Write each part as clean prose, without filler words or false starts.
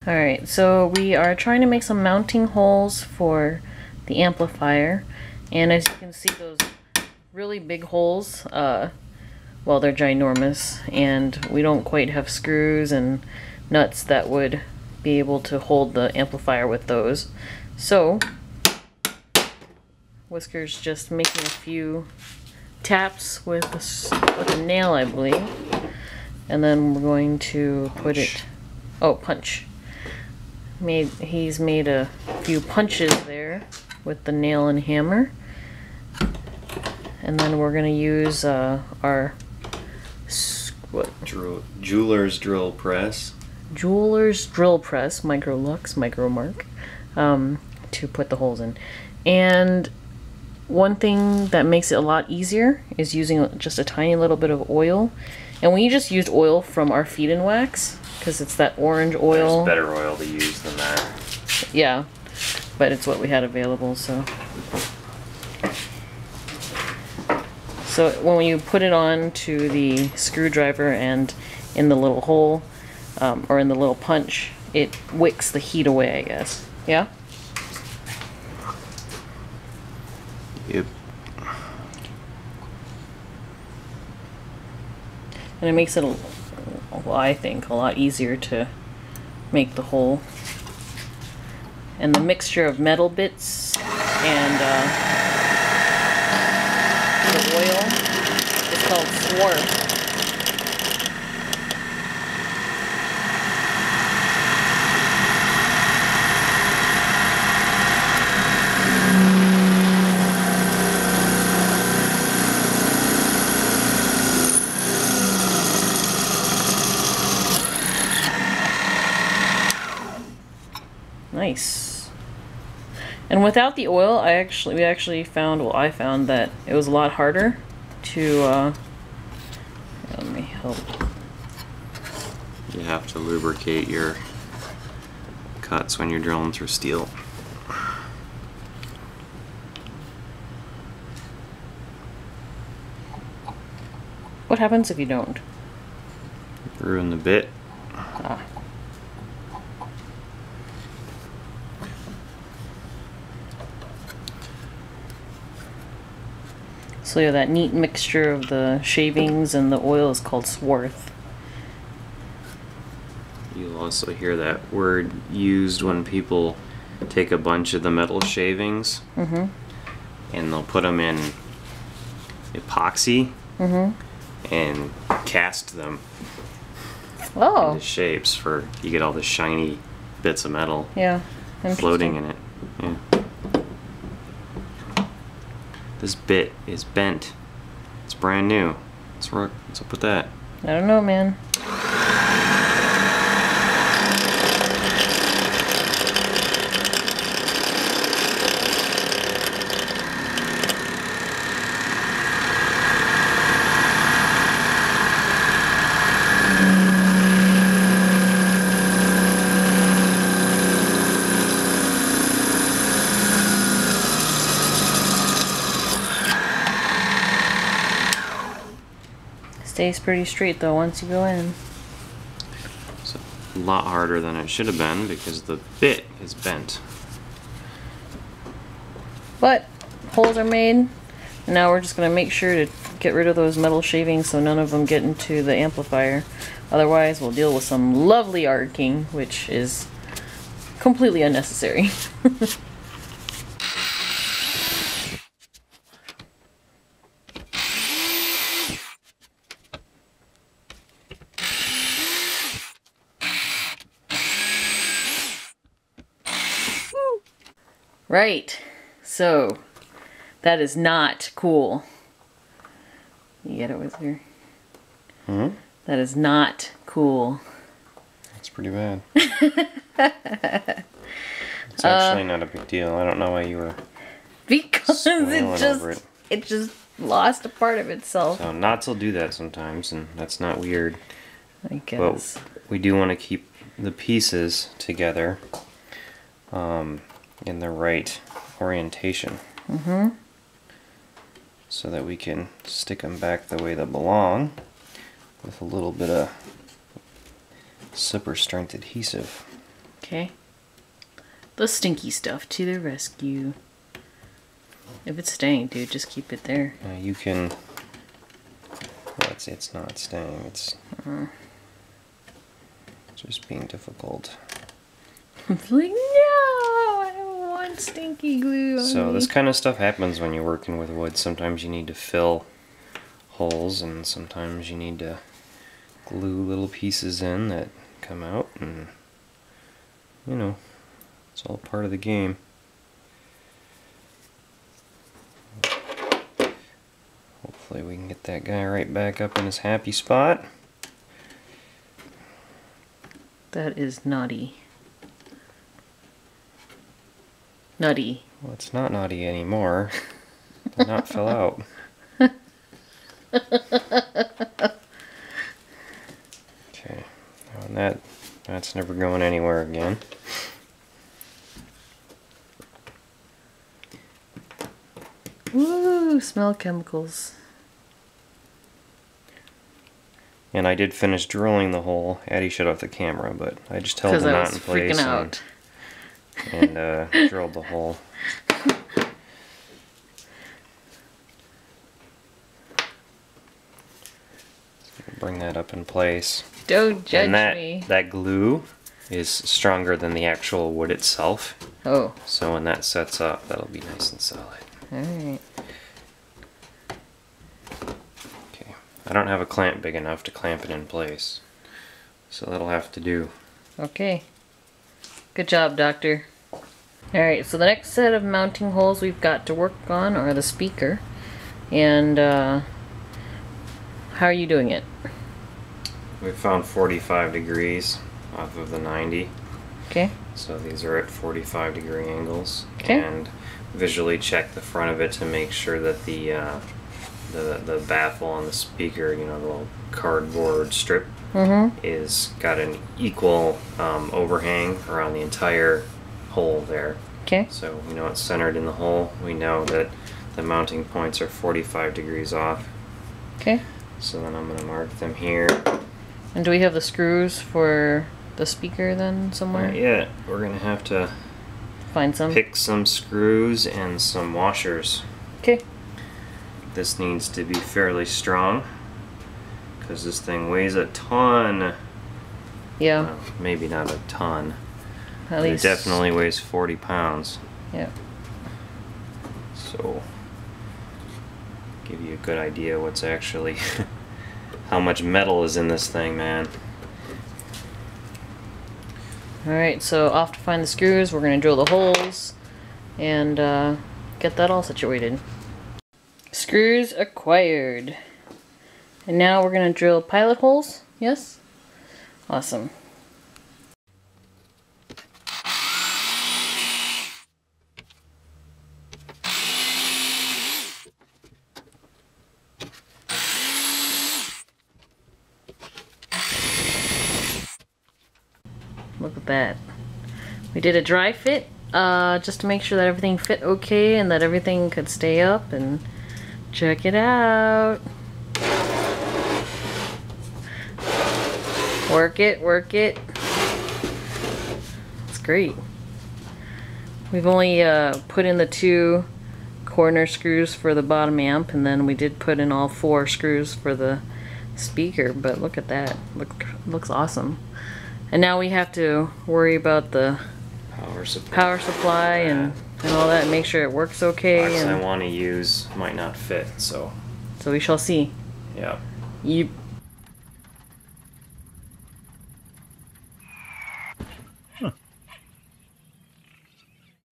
Alright, so we are trying to make some mounting holes for the amplifier, and as you can see, those really big holes, well, they're ginormous, and we don't quite have screws and nuts that would be able to hold the amplifier with those. So Whisker's just making a few taps with a nail, I believe, and then we're going to put it, punch. He's made a few punches there with the nail and hammer, and then we're going to use our jeweler's drill press, Microlux, Micromark, to put the holes in. And one thing that makes it a lot easier is using just a tiny little bit of oil. And we just used oil from our feed and wax because it's that orange oil. There's better oil to use than that. Yeah, but it's what we had available, so. So when you put it on to the screwdriver and in the little hole, or in the little punch, it wicks the heat away, I guess. Yeah? Yep. And it makes it, well, I think, a lot easier to make the hole. And the mixture of metal bits and the oil is called swarf. Nice. And without the oil, I found that it was a lot harder to let me help. You have to lubricate your cuts when you're drilling through steel. What happens if you don't? Ruin the bit. Ah. So yeah, that neat mixture of the shavings and the oil is called swarth. You'll also hear that word used when people take a bunch of the metal shavings and they'll put them in epoxy and cast them into shapes for you get all the shiny bits of metal floating in it. Yeah. This bit is bent. It's brand new. What's up with that? I don't know, man. Stays pretty straight though once you go in. It's a lot harder than it should have been because the bit is bent. But holes are made, and now we're just going to make sure to get rid of those metal shavings so none of them get into the amplifier. Otherwise we'll deal with some lovely arcing, which is completely unnecessary. Right, so that is not cool. You get it, Whisker? That is not cool. That's pretty bad. It's actually not a big deal. I don't know why you were because it just lost a part of itself. So knots will do that sometimes, and that's not weird. I guess. But we do want to keep the pieces together. In the right orientation, so that we can stick them back the way they belong with a little bit of super strength adhesive. Okay. The stinky stuff to the rescue. If it's staying, dude, just keep it there. You can... Well, it's not staying. It's just being difficult. It's like, no, I don't want stinky glue on So me. this kind of stuff happens when you're working with wood. Sometimes you need to fill holes, and sometimes you need to glue little pieces in that come out, and you know, it's all part of the game. Hopefully we can get that guy right back up in his happy spot. That is naughty. Nutty. Well, it's not naughty anymore. The knot fell out. Okay, and that's never going anywhere again. Woo, smell chemicals. And I did finish drilling the hole. Addie shut off the camera, but I just held the knot in place and drilled the hole. Bring that up in place. Don't judge and me. that glue is stronger than the actual wood itself. Oh. So when that sets up, that'll be nice and solid. Alright. Okay. I don't have a clamp big enough to clamp it in place, so that'll have to do. Okay. Good job, Doctor. Alright, so the next set of mounting holes we've got to work on are the speaker. And, how are you doing it? We found 45 degrees off of the 90. Okay. So these are at 45 degree angles. Okay. And visually check the front of it to make sure that the baffle on the speaker, you know, the little cardboard strip, is got an equal overhang around the entire hole there. Okay. So we know it's centered in the hole. We know that the mounting points are 45 degrees off. Okay. So then I'm going to mark them here. And do we have the screws for the speaker then somewhere? Not yet. We're going to have to Find some. pick some screws and some washers. Okay. This needs to be fairly strong because this thing weighs a ton. Yeah. Well, maybe not a ton. At It least. definitely weighs 40 pounds. Yeah. So, give you a good idea what's actually how much metal is in this thing, man. Alright, so off to find the screws. We're going to drill the holes and get that all situated. Screws acquired. And now we're going to drill pilot holes. Yes? Awesome. Look at that. We did a dry fit just to make sure that everything fit okay and that everything could stay up, and check it out. Work it, work it. It's great. We've only put in the 2 corner screws for the bottom amp, and then we did put in all 4 screws for the speaker, but look at that. Looks awesome. And now we have to worry about the power supply and all that, and make sure it works okay. Box and I want to use might not fit, so we shall see. yeah. You.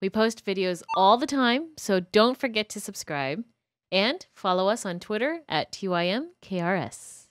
We post videos all the time, so don't forget to subscribe and follow us on Twitter at TYMKRS.